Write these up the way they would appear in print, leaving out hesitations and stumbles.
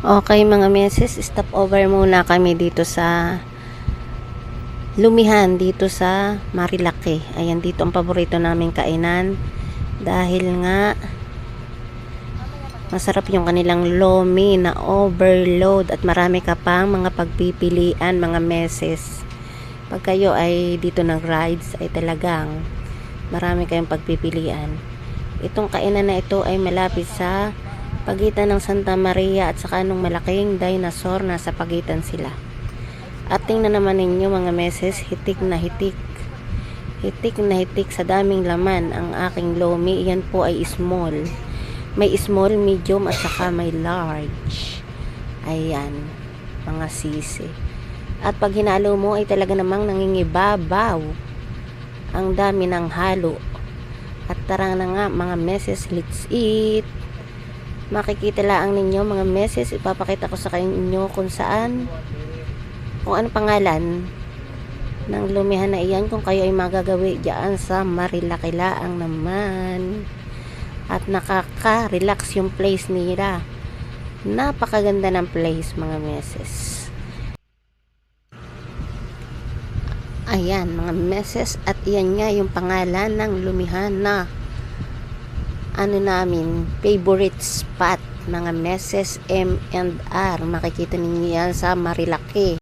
Okay mga meses, stop over muna kami dito sa Lumihan, dito sa Marilaki. Ayan, dito ang paborito naming kainan dahil nga masarap yung kanilang lomi na overload at marami ka pang mga pagpipilian mga meses. Pag kayo ay dito nag-rides ay talagang marami kayong pagpipilian. Itong kainan na ito ay malapit sa pagitan ng Santa Maria at saka nung malaking dinosaur, nasa pagitan sila. At tingnan naman ninyo mga meses, hitik na hitik. Hitik na hitik sa daming laman ang aking lomi. Yan po ay small. May small, medium at saka may large. Ayan, mga sisi. At pag hinalo mo ay talaga namang nangingibabaw. Ang dami ng halo. At tara na nga mga meses, let's eat. Makikita lang ninyo mga meses, ipapakita ko sa inyo kung saan, kung ano pangalan ng lumihan na iyan, kung kayo ay magagawi dyan sa Marilaki laang naman. At nakaka-relax yung place nila. Napakaganda ng place mga meses. Ayan mga meses, at iyan nga yung pangalan ng lumihan na namin favorite spot mga meses, M&R. Makikita ninyo yan sa Marilaki.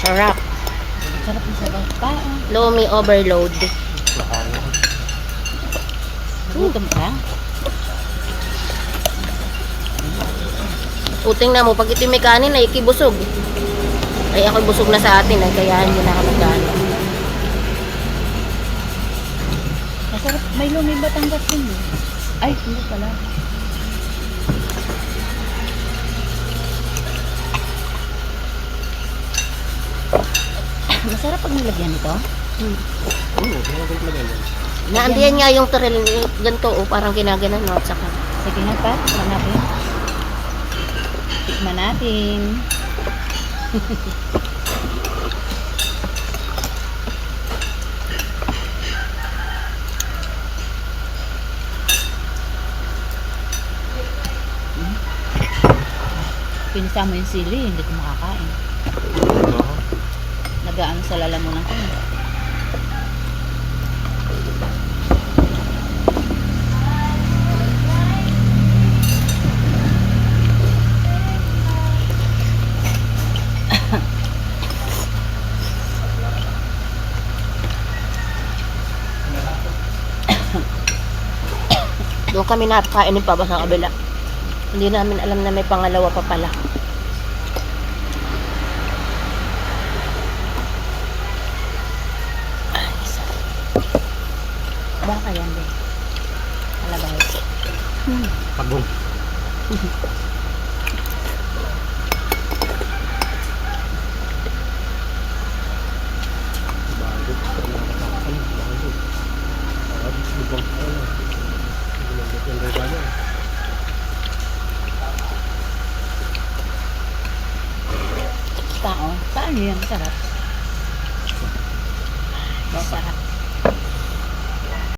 Sarap. Sarap ng sabaw pa. Lomi overload. Gutom ka? Uting na mo, pag ito may kanin ay ikibusog. Ay ako busog na sa atin ay kaya hindi na ako magkano. Masarap. May lumi Batangas din eh. Ay, hindi pala. Masarap pag nilagyan ito. Naandiyan nga yung turel ganito, parang ginaganan no, at saka. Sige nga pa, tikman natin. Tikman natin. Pinisa mo yung sili, hindi ko makakain. Nagaan sa lalamunan ko. Doon kami napakainin pa ba sa kabila. Hindi namin alam na may pangalawa pa pala. Ay, sarap. Baka yan din. Alabay. Pagong. Paano yan? Masarap. Masarap.